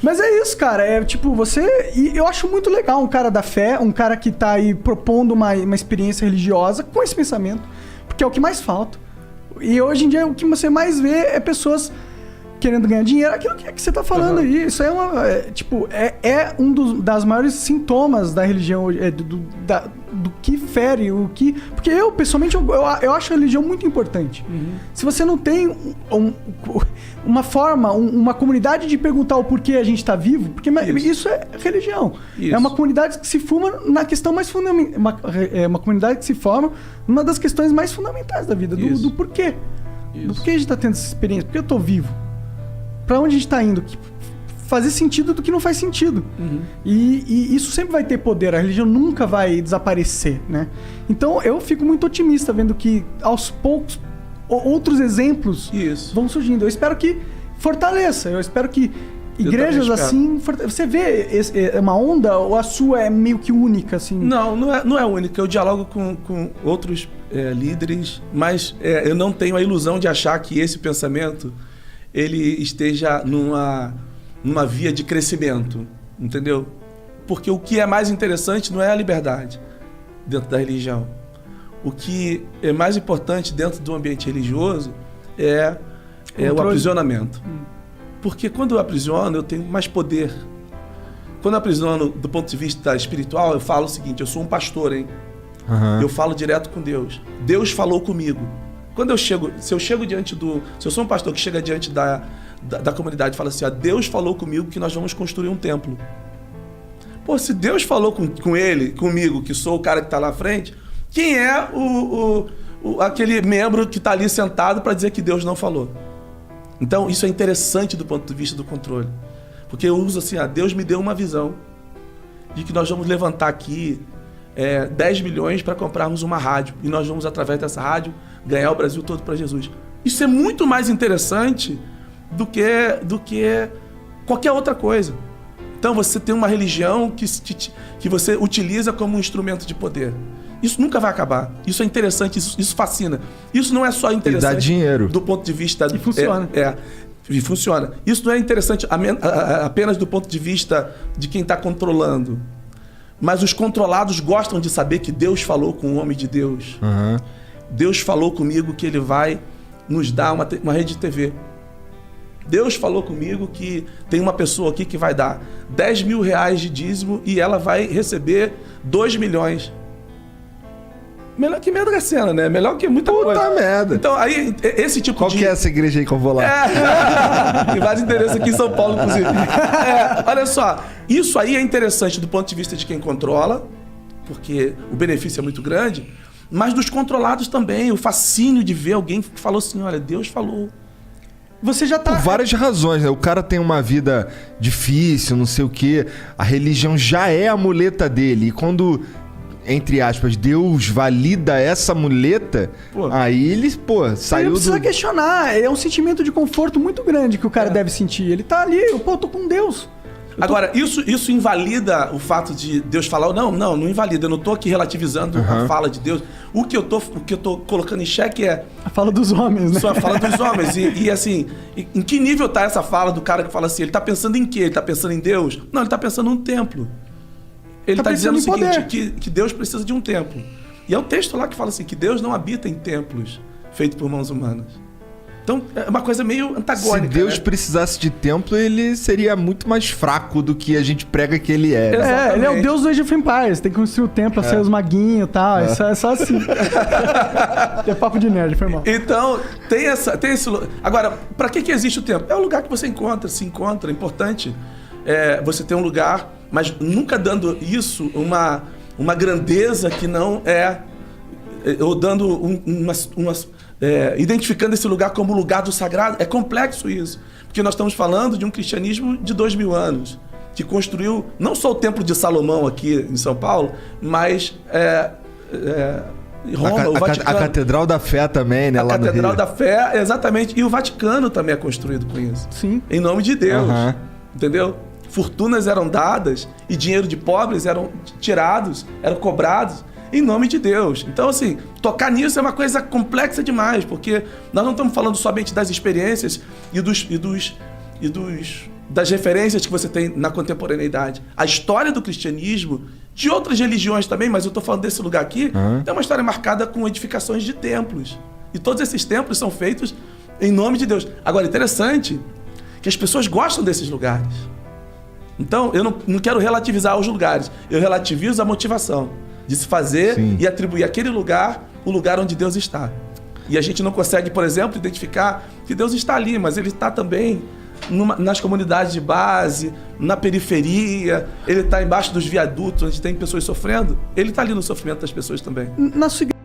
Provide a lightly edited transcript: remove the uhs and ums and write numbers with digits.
Mas é isso, cara. É tipo, E eu acho muito legal um cara da fé, um cara que tá aí propondo uma experiência religiosa com esse pensamento. Porque é o que mais falta. E hoje em dia o que você mais vê é pessoas querendo ganhar dinheiro. Aquilo que você tá falando aí. Isso é das maiores sintomas da religião, do que fere, porque eu, pessoalmente, eu acho a religião muito importante. Se você não tem uma forma, uma comunidade de perguntar o porquê a gente tá vivo, porque isso é religião. Isso. É uma comunidade que se forma na questão mais fundamental. Uma comunidade que se forma numa das questões mais fundamentais da vida, do porquê. Isso. Do porquê a gente tá tendo essa experiência, por que eu tô vivo? Pra onde a gente tá indo? Fazer sentido do que não faz sentido. E isso sempre vai ter poder. A religião nunca vai desaparecer, né? Então eu fico muito otimista vendo que aos poucos outros exemplos vão surgindo. Eu espero que fortaleça. Eu espero que igrejas assim... Você vê uma onda ou a sua é meio que única? Assim? Não é única. Eu dialogo com outros líderes, mas eu não tenho a ilusão de achar que esse pensamento ele esteja numa via de crescimento, entendeu? Porque o que é mais interessante não é a liberdade dentro da religião. O que é mais importante dentro do ambiente religioso é o aprisionamento. Porque quando eu aprisiono, eu tenho mais poder. Quando eu aprisiono do ponto de vista espiritual, eu falo o seguinte: eu sou um pastor, hein? Eu falo direto com Deus. Deus falou comigo. Se eu sou um pastor que chega diante da comunidade e fala assim: Deus falou comigo que nós vamos construir um templo. Pô, se Deus falou comigo, que sou o cara que está lá à frente, quem é aquele membro que está ali sentado para dizer que Deus não falou? Então, isso é interessante do ponto de vista do controle. Porque eu uso assim: Deus me deu uma visão de que nós vamos levantar aqui 10 milhões para comprarmos uma rádio. E nós vamos, através dessa rádio, ganhar o Brasil todo para Jesus. Isso é muito mais interessante do que qualquer outra coisa. Então você tem uma religião que você utiliza como um instrumento de poder. Isso nunca vai acabar. Isso é interessante, isso fascina. Isso não é só interessante e dá dinheiro do ponto de vista... E funciona. E funciona. Isso não é interessante apenas do ponto de vista de quem está controlando. Mas os controlados gostam de saber que Deus falou com o homem de Deus. Deus falou comigo que Ele vai nos dar uma rede de TV. Deus falou comigo que tem uma pessoa aqui que vai dar 10 mil reais de dízimo e ela vai receber 2 milhões. Melhor que Mega Sena, né? Melhor que muita coisa. Puta merda. Então, aí, esse tipo Qual que é essa igreja aí que eu vou lá? Tem vários endereços aqui em São Paulo, inclusive. Olha só, isso aí é interessante do ponto de vista de quem controla, porque o benefício é muito grande, mas dos controlados também, o fascínio de ver alguém que falou assim: olha, Deus falou. Você já tá... Por várias razões, né? O cara tem uma vida difícil, não sei o quê. A religião já é a muleta dele. E quando, entre aspas, Deus valida essa muleta, aí ele, saiu Ele precisa questionar. É um sentimento de conforto muito grande que o cara deve sentir. Ele tá ali, eu tô com Deus. Agora, isso invalida o fato de Deus falar? Não invalida. Eu não tô aqui relativizando a fala de Deus. O que eu tô colocando em xeque é... a fala dos homens, né? Só a fala dos homens. E assim, em que nível tá essa fala do cara que fala assim? Ele tá pensando em quê? Ele tá pensando em Deus? Não, ele tá pensando num templo. Ele tá dizendo o seguinte, que Deus precisa de um templo. E é um texto lá que fala assim, que Deus não habita em templos feitos por mãos humanas. Então, é uma coisa meio antagônica. Se Deus precisasse de templo, ele seria muito mais fraco do que a gente prega que ele é. Né? Ele é o Deus do Age of Empires. Tem que construir o templo, ser os maguinhos e tal. Isso é só assim. É papo de nerd, foi mal. Então, tem esse... Agora, pra que existe o templo? É o lugar que você se encontra. É importante você ter um lugar, mas nunca dando isso uma grandeza que não é... Ou dando identificando esse lugar como lugar do sagrado. É complexo isso, porque nós estamos falando de um cristianismo de 2000 anos, que construiu não só o Templo de Salomão aqui em São Paulo, mas Roma, o Vaticano. A Catedral da Fé também, né? A Catedral da Fé, exatamente. E o Vaticano também é construído com isso. Sim. Em nome de Deus. Entendeu? Fortunas eram dadas e dinheiro de pobres eram tirados, eram cobrados em nome de Deus. Então, assim, tocar nisso é uma coisa complexa dos das referências que você tem na contemporaneidade. A história do cristianismo, de outras religiões também, mas eu estou falando desse lugar aqui, tem uma história marcada com edificações de templos. E todos esses templos são feitos em nome de Deus. Agora, interessante que as pessoas gostam desses lugares. Então, eu não quero relativizar os lugares, eu relativizo a motivação de se fazer e atribuir àquele lugar o lugar onde Deus está. E a gente não consegue, por exemplo, identificar que Deus está ali, mas Ele está também nas comunidades de base, na periferia, Ele está embaixo dos viadutos, onde tem pessoas sofrendo. Ele está ali no sofrimento das pessoas também. Na sua igreja